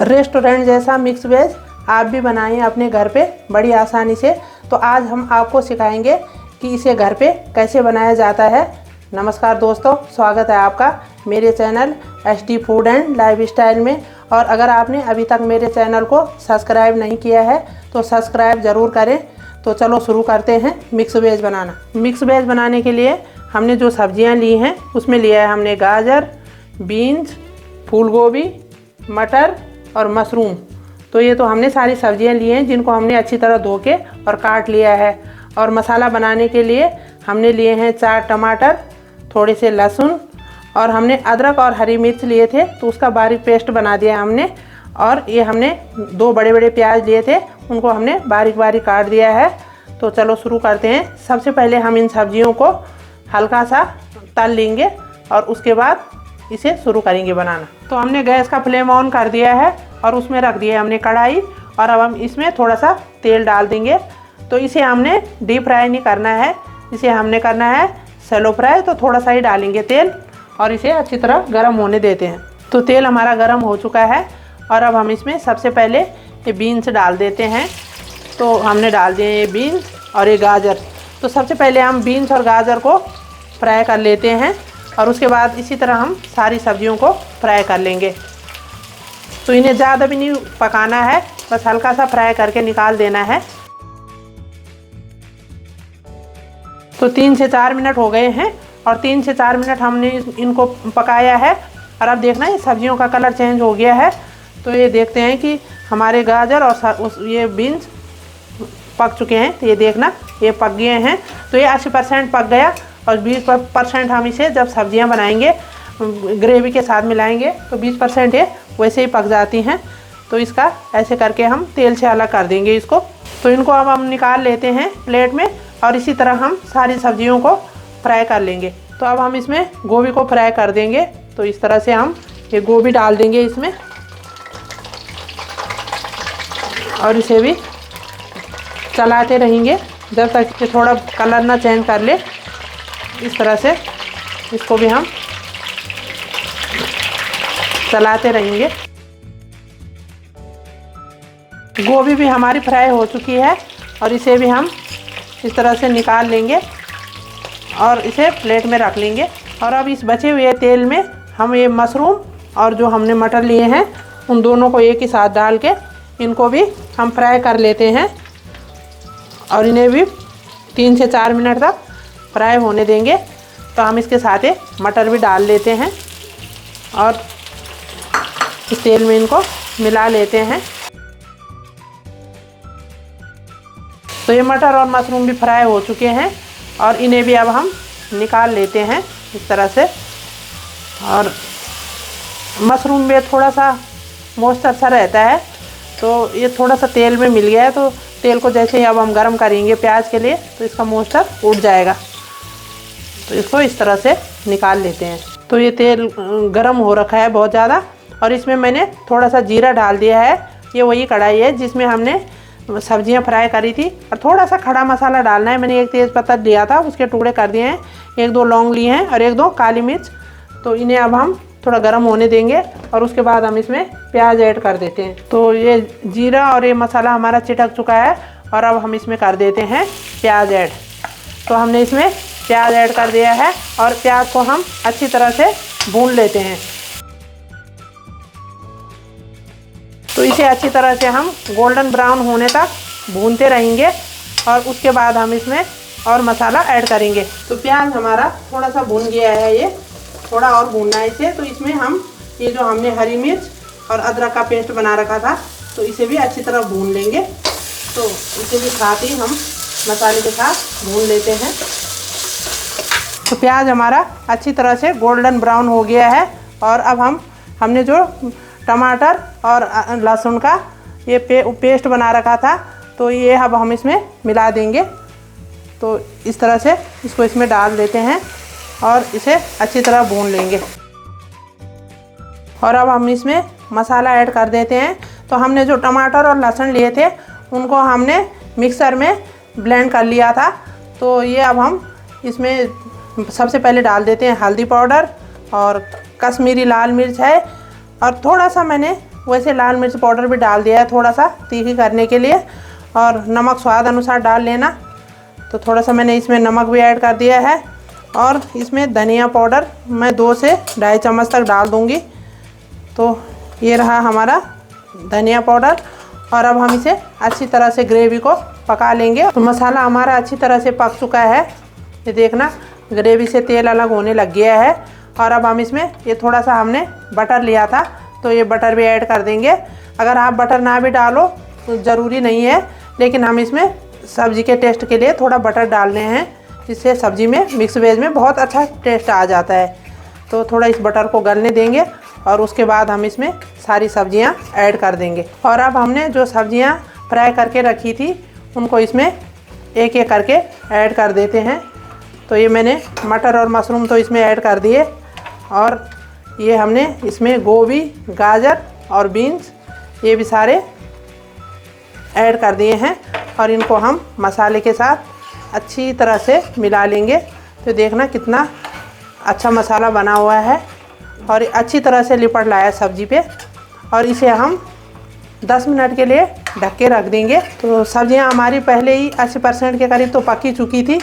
Restaurant जैसा mix veg आप भी बनाइए अपने घर पे बड़ी आसानी से। तो आज हम आपको सिखाएंगे कि इसे घर पे कैसे बनाया जाता है। नमस्कार दोस्तों, स्वागत है आपका मेरे channel SD food and lifestyle में। और अगर आपने अभी तक मेरे चैनल को सब्सक्राइब नहीं किया है तो सब्सक्राइब ज़रूर करें। तो चलो शुरू करते हैं मिक्स वेज बनाना। मिक्स वेज बनाने के लिए हमने जो सब्जियां ली हैं उसमें लिया है हमने गाजर, बीन्स, फूल गोभी, मटर और मशरूम। तो ये तो हमने सारी सब्जियां ली हैं जिनको हमने अच्छी तरह धो के और काट लिया है। और मसाला बनाने के लिए हमने लिए हैं 4 टमाटर, थोड़े से लहसुन और हमने अदरक और हरी मिर्च लिए थे तो उसका बारीक पेस्ट बना दिया हमने। और ये हमने 2 बड़े बड़े प्याज लिए थे, उनको हमने बारीक बारीक काट दिया है। तो चलो शुरू करते हैं। सबसे पहले हम इन सब्जियों को हल्का सा तल लेंगे और उसके बाद इसे शुरू करेंगे बनाना। तो हमने गैस का फ्लेम ऑन कर दिया है और उसमें रख दिया है हमने कढ़ाई। और अब हम इसमें थोड़ा सा तेल डाल देंगे। तो इसे हमने डीप फ्राई नहीं करना है, इसे हमने करना है शैलो फ्राई। तो थोड़ा सा ही डालेंगे तेल और इसे अच्छी तरह गर्म होने देते हैं। तो तेल हमारा गर्म हो चुका है और अब हम इसमें सबसे पहले ये बीन्स डाल देते हैं। तो हमने डाल दिए ये बीन्स और ये गाजर। तो सबसे पहले हम बीन्स और गाजर को फ्राई कर लेते हैं और उसके बाद इसी तरह हम सारी सब्जियों को फ्राई कर लेंगे। तो इन्हें ज़्यादा भी नहीं पकाना है, बस हल्का सा फ्राई करके निकाल देना है। तो 3 से 4 मिनट हो गए हैं और 3 से 4 मिनट हमने इनको पकाया है। और अब देखना ये सब्जियों का कलर चेंज हो गया है। तो ये देखते हैं कि हमारे गाजर और ये बीन्स पक चुके हैं। तो ये देखना ये पक गए हैं। तो ये 80% पक गया और 20% हम इसे जब सब्जियां बनाएंगे ग्रेवी के साथ मिलाएंगे तो 20% ये वैसे ही पक जाती हैं। तो इसका ऐसे करके हम तेल से अलग कर देंगे इसको। तो इनको अब हम निकाल लेते हैं प्लेट में और इसी तरह हम सारी सब्जियों को फ्राई कर लेंगे। तो अब हम इसमें गोभी को फ्राई कर देंगे। तो इस तरह से हम ये गोभी डाल देंगे इसमें और इसे भी चलाते रहेंगे जब तक कि थोड़ा कलर ना चेंज कर ले। इस तरह से इसको भी हम चलाते रहेंगे। गोभी भी हमारी फ्राई हो चुकी है और इसे भी हम इस तरह से निकाल लेंगे और इसे प्लेट में रख लेंगे। और अब इस बचे हुए तेल में हम ये मशरूम और जो हमने मटर लिए हैं उन दोनों को एक ही साथ डाल के इनको भी हम फ्राई कर लेते हैं और इन्हें भी 3 से 4 मिनट तक फ्राई होने देंगे। तो हम इसके साथ मटर भी डाल लेते हैं और इस तेल में इनको मिला लेते हैं। तो ये मटर और मशरूम भी फ्राई हो चुके हैं और इन्हें भी अब हम निकाल लेते हैं इस तरह से। और मशरूम में थोड़ा सा मॉइस्चर सा रहता है तो ये थोड़ा सा तेल में मिल गया है। तो तेल को जैसे ही अब हम गर्म करेंगे प्याज के लिए तो इसका मॉइस्चर उड़ जाएगा। तो इसको इस तरह से निकाल लेते हैं। तो ये तेल गर्म हो रखा है बहुत ज़्यादा और इसमें मैंने थोड़ा सा जीरा डाल दिया है। ये वही कढ़ाई है जिसमें हमने सब्जियां फ्राई करी थी। और थोड़ा सा खड़ा मसाला डालना है। मैंने 1 तेज़पत्ता लिया था, उसके टुकड़े कर दिए हैं, 1-2 लौंग लिए हैं और 1-2 काली मिर्च। तो इन्हें अब हम थोड़ा गर्म होने देंगे और उसके बाद हम इसमें प्याज ऐड कर देते हैं। तो ये जीरा और ये मसाला हमारा चिटक चुका है और अब हम इसमें कर देते हैं प्याज ऐड। तो हमने इसमें प्याज ऐड कर दिया है और प्याज को हम अच्छी तरह से भून लेते हैं। तो इसे अच्छी तरह से हम गोल्डन ब्राउन होने तक भूनते रहेंगे और उसके बाद हम इसमें और मसाला ऐड करेंगे। तो प्याज हमारा थोड़ा सा भून गया है, ये थोड़ा और भूनना है इसे। तो इसमें हम ये जो हमने हरी मिर्च और अदरक का पेस्ट बना रखा था तो इसे भी अच्छी तरह भून लेंगे। तो इसे भी साथ ही हम मसाले के साथ भून लेते हैं। तो प्याज हमारा अच्छी तरह से गोल्डन ब्राउन हो गया है और अब हमने जो टमाटर और लहसुन का ये पेस्ट बना रखा था तो ये अब हम इसमें मिला देंगे। तो इस तरह से इसको इसमें डाल देते हैं और इसे अच्छी तरह भून लेंगे। और अब हम इसमें मसाला ऐड कर देते हैं। तो हमने जो टमाटर और लहसुन लिए थे उनको हमने मिक्सर में ब्लेंड कर लिया था। तो ये अब हम इसमें सबसे पहले डाल देते हैं हल्दी पाउडर और कश्मीरी लाल मिर्च है और थोड़ा सा मैंने वैसे लाल मिर्च पाउडर भी डाल दिया है थोड़ा सा तीखी करने के लिए, और नमक स्वाद अनुसार डाल लेना। तो थोड़ा सा मैंने इसमें नमक भी ऐड कर दिया है, और इसमें धनिया पाउडर मैं 2 से 2.5 चम्मच तक डाल दूँगी। तो ये रहा हमारा धनिया पाउडर, और अब हम इसे अच्छी तरह से ग्रेवी को पका लेंगे। तो मसाला हमारा अच्छी तरह से पक चुका है, ये देखना ग्रेवी से तेल अलग होने लग गया है। और अब हम इसमें ये थोड़ा सा हमने बटर लिया था, तो ये बटर भी ऐड कर देंगे। अगर आप बटर ना भी डालो तो ज़रूरी नहीं है, लेकिन हम इसमें सब्ज़ी के टेस्ट के लिए थोड़ा बटर डालने हैं, जिससे सब्ज़ी में मिक्स वेज में बहुत अच्छा टेस्ट आ जाता है। तो थोड़ा इस बटर को गलने देंगे, और उसके बाद हम इसमें सारी सब्जियां ऐड कर देंगे। और अब हमने जो सब्जियां फ्राई करके रखी थी उनको इसमें एक एक करके ऐड कर देते हैं। तो ये मैंने मटर और मशरूम तो इसमें ऐड कर दिए, और ये हमने इसमें गोभी, गाजर और बीन्स ये भी सारे ऐड कर दिए हैं, और इनको हम मसाले के साथ अच्छी तरह से मिला लेंगे। तो देखना कितना अच्छा मसाला बना हुआ है, और अच्छी तरह से लिपट लाया सब्जी पे। और इसे हम 10 मिनट के लिए ढक के रख देंगे। तो सब्जियां हमारी पहले ही 80% के करीब तो पकी चुकी थी,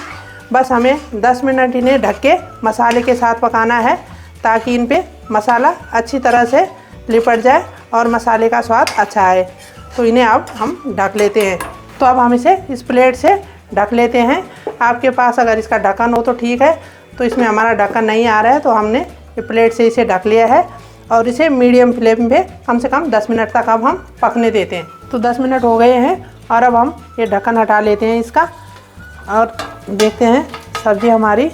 बस हमें 10 मिनट इन्हें ढक के मसाले के साथ पकाना है, ताकि इन पे मसाला अच्छी तरह से लिपट जाए और मसाले का स्वाद अच्छा आए। तो इन्हें अब हम ढक लेते हैं। तो अब हम इसे इस प्लेट से ढक लेते हैं। आपके पास अगर इसका ढक्कन हो तो ठीक है, तो इसमें हमारा ढक्कन नहीं आ रहा है, तो हमने ये प्लेट से इसे ढक लिया है, और इसे मीडियम फ्लेम पे कम से कम 10 मिनट तक अब हम पकने देते हैं। तो 10 मिनट हो गए हैं, और अब हम ये ढक्कन हटा लेते हैं इसका, और देखते हैं सब्ज़ी हमारी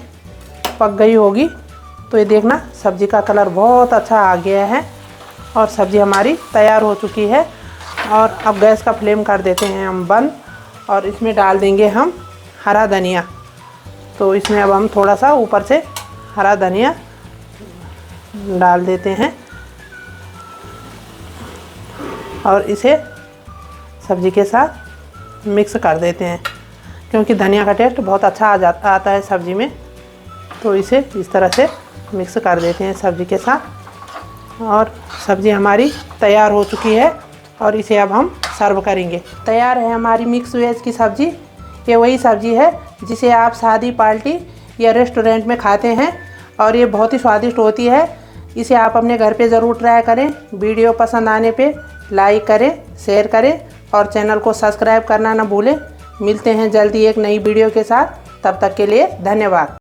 पक गई होगी। तो ये देखना सब्ज़ी का कलर बहुत अच्छा आ गया है, और सब्ज़ी हमारी तैयार हो चुकी है। और अब गैस का फ्लेम कर देते हैं हम बंद, और इसमें डाल देंगे हम हरा धनिया। तो इसमें अब हम थोड़ा सा ऊपर से हरा धनिया डाल देते हैं, और इसे सब्ज़ी के साथ मिक्स कर देते हैं, क्योंकि धनिया का टेस्ट बहुत अच्छा आता है सब्ज़ी में। तो इसे इस तरह से मिक्स कर देते हैं सब्ज़ी के साथ, और सब्ज़ी हमारी तैयार हो चुकी है, और इसे अब हम सर्व करेंगे। तैयार है हमारी मिक्स वेज की सब्ज़ी। ये वही सब्ज़ी है जिसे आप शादी, पार्टी या रेस्टोरेंट में खाते हैं, और ये बहुत ही स्वादिष्ट होती है। इसे आप अपने घर पे ज़रूर ट्राई करें। वीडियो पसंद आने पे लाइक करें, शेयर करें, और चैनल को सब्सक्राइब करना ना भूलें। मिलते हैं जल्दी एक नई वीडियो के साथ, तब तक के लिए धन्यवाद।